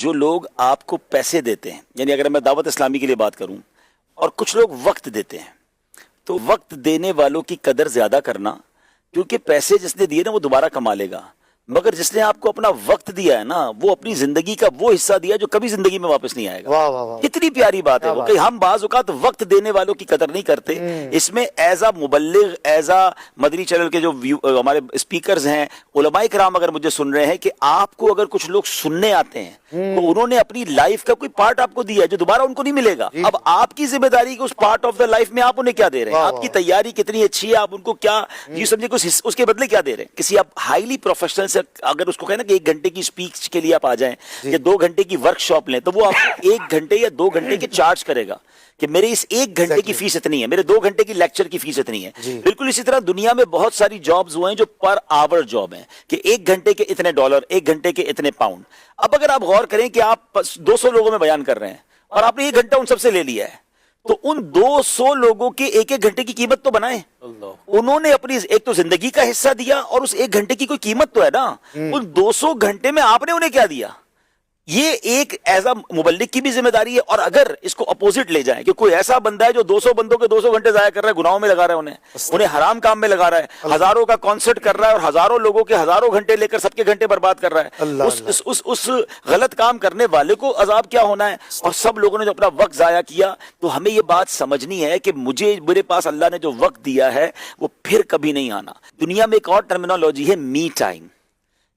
جو لوگ آپ کو پیسے دیتے ہیں، یعنی اگر میں دعوت اسلامی کے لیے بات کروں، اور کچھ لوگ وقت دیتے ہیں، تو وقت دینے والوں کی قدر زیادہ کرنا، کیونکہ پیسے جس نے دیے نا وہ دوبارہ کما لے گا، مگر جس نے آپ کو اپنا وقت دیا ہے نا، وہ اپنی زندگی کا وہ حصہ دیا جو کبھی زندگی میں واپس نہیں آئے گا۔ واہ واہ واہ، کتنی پیاری بات ہے وہ کہ ہم بعض اوقات وقت دینے والوں کی قدر نہیں کرتے۔ اس میں ایز اے مبلغ، ایز اے مدنی چینل کے جو ہمارے اسپیکرز ہیں، علماء کرام اگر مجھے سن رہے ہیں کہ آپ کو اگر کچھ لوگ سننے آتے ہیں تو انہوں نے اپنی لائف کا کوئی پارٹ آپ کو دیا ہے جو دوبارہ ان کو نہیں ملے گا۔ اب آپ کی ذمہ داری کہ اس پارٹ آف دا لائف میں آپ انہیں کیا دے رہے ہیں، آپ کی تیاری کتنی اچھی ہے، آپ ان کو کیا یہ سمجھے اس کے بدلے کیا دے رہے ہیں۔ کسی آپ ہائیلی پروفیشنل سے اگر اس کو کہنا کہ 1 گھنٹے کی اسپیچ کے لیے آپ آ جائیں یا 2 گھنٹے کی ورک شاپ لیں، تو وہ آپ 1 گھنٹے یا 2 گھنٹے کے چارج کرے گا کہ میرے اس 1 گھنٹے کی فیس اتنی ہے، میرے 2 گھنٹے کی لیکچر کی فیس اتنی ہے۔ بالکل اسی طرح دنیا میں بہت ساری جابز ہوئے ہیں جو پر آور جاب ہیں کہ 1 گھنٹے کے اتنے ڈالر، 1 گھنٹے کے اتنے پاؤنڈ۔ اب اگر آپ غور کریں کہ آپ 200 لوگوں میں بیان کر رہے ہیں اور آپ نے 1 گھنٹہ ان سب سے لے لیا ہے، تو ان 200 لوگوں کے 1 گھنٹے کی قیمت تو بنائیں۔ انہوں نے اپنی ایک تو زندگی کا حصہ دیا اور اس 1 گھنٹے کی کوئی قیمت تو ہے نا۔ ان 200 گھنٹے میں آپ نے انہیں کیا دیا؟ یہ ایک ایز اے مبلغ کی بھی ذمہ داری ہے۔ اور اگر اس کو اپوزٹ لے جائیں کہ کوئی ایسا بندہ ہے جو 200 بندوں کے 200 گھنٹے ضائع کر رہا ہے، گناہوں میں لگا رہا ہے، انہیں حرام کام میں لگا رہا ہے، ہزاروں کا کانسرٹ کر رہا ہے اور ہزاروں لوگوں کے ہزاروں گھنٹے لے کر سب کے گھنٹے برباد کر رہا ہے، اس غلط کام کرنے والے کو عذاب کیا ہونا ہے۔ اور سب لوگوں نے جو اپنا وقت ضائع کیا، تو ہمیں یہ بات سمجھنی ہے کہ میرے پاس اللہ نے جو وقت دیا ہے وہ پھر کبھی نہیں آنا۔ دنیا میں ایک اور ٹرمینالوجی ہے می ٹائم۔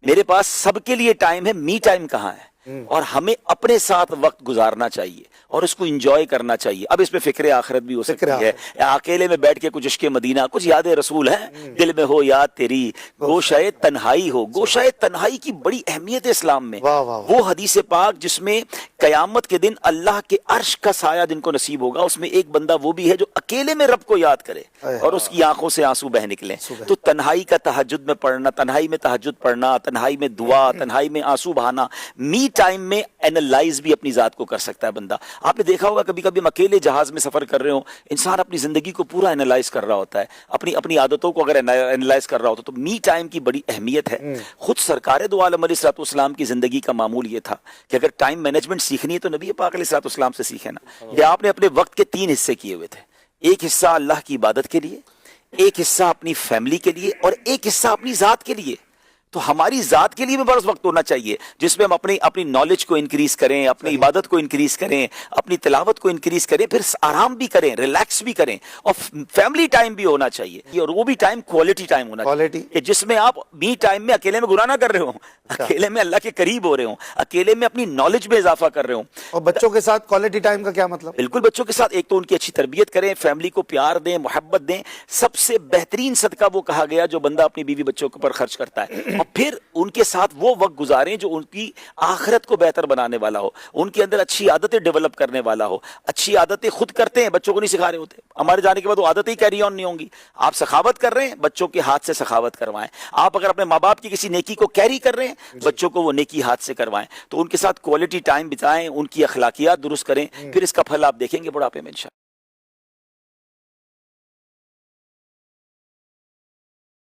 میرے پاس سب کے لیے ٹائم ہے، می ٹائم کہاں ہے؟ اور ہمیں اپنے ساتھ وقت گزارنا چاہیے اور اس کو انجوائے کرنا چاہیے۔ اب اس میں فکر آخرت بھی ہو سکتی ہے، اکیلے میں بیٹھ کے کچھ عشق مدینہ، کچھ یاد رسول ہے، دل میں ہو یاد تیری، گوشۂ تنہائی ہو۔ گوشۂ تنہائی کی بڑی اہمیت ہے اسلام میں۔ وہ حدیث پاک جس میں قیامت کے دن اللہ کے عرش کا سایہ جن کو نصیب ہوگا، اس میں ایک بندہ وہ بھی ہے جو اکیلے میں رب کو یاد کرے اور اس کی آنکھوں سے آنسو بہ نکلیں۔ تو تنہائی کا تہجد میں پڑھنا، تنہائی میں تہجد پڑھنا، تنہائی میں دعا، تنہائی میں آنسو بہانا، می ٹائم میں اینالائز بھی اپنی ذات کو کر سکتا ہے بندہ۔ آپ نے دیکھا ہوگا کبھی کبھی ہم اکیلے جہاز میں سفر کر رہے ہوں، انسان اپنی زندگی کو پورا اینالائز کر رہا ہوتا ہے، اپنی عادتوں کو اگر اینالائز کر رہا ہوتا ہے، تو می ٹائم کی بڑی اہمیت ہے۔ خود سرکار دو عالم علیہ الصلوۃ والسلام کی زندگی کا معمول یہ تھا کہ اگر ٹائم مینجمنٹ سیکھنی ہے تو نبی پاک علیہ الصلوۃ والسلام سے سیکھے نا۔ کہ آپ نے اپنے وقت کے 3 حصے کیے ہوئے تھے، ایک حصہ اللہ کی عبادت کے لیے، ایک حصہ اپنی فیملی کے لیے، اور ایک حصہ اپنی ذات کے لیے۔ تو ہماری ذات کے لیے بھی بڑا وقت ہونا چاہیے جس میں ہم اپنی نالج کو انکریز کریں، اپنی عبادت کو انکریز کریں، اپنی تلاوت کو انکریز کریں، پھر آرام بھی کریں، ریلیکس بھی کریں، اور فیملی ٹائم بھی ہونا چاہیے، اور وہ بھی ٹائم کوالٹی ٹائم ہونا چاہیے کہ جس میں آپ می ٹائم میں اکیلے میں گناہ نہ کر رہے ہوں، اکیلے میں اللہ کے قریب ہو رہے ہوں، اکیلے میں اپنی نالج میں اضافہ کر رہے ہوں۔ اور بچوں کے ساتھ کوالٹی ٹائم کا کیا مطلب؟ بالکل بچوں کے ساتھ ایک تو ان کی اچھی تربیت کریں، فیملی کو پیار دیں، محبت دیں۔ سب سے بہترین صدقہ وہ کہا گیا جو بندہ اپنی بیوی بچوں کے اوپر خرچ کرتا ہے، اور پھر ان کے ساتھ وہ وقت گزاریں جو ان کی آخرت کو بہتر بنانے والا ہو، ان کے اندر اچھی عادتیں ڈیولپ کرنے والا ہو۔ اچھی عادتیں خود کرتے ہیں، بچوں کو نہیں سکھا رہے ہوتے، ہمارے جانے کے بعد وہ عادتیں ہی کیری آن نہیں ہوں گی۔ آپ سخاوت کر رہے ہیں، بچوں کے ہاتھ سے سخاوت کروائیں۔ آپ اگر اپنے ماں باپ کی کسی نیکی کو کیری کر رہے ہیں، بچوں کو وہ نیکی ہاتھ سے کروائیں۔ تو ان کے ساتھ کوالٹی ٹائم بتائیں، ان کی اخلاقیات درست کریں، پھر اس کا پھل آپ دیکھیں گے بڑھاپے میں انشاءاللہ۔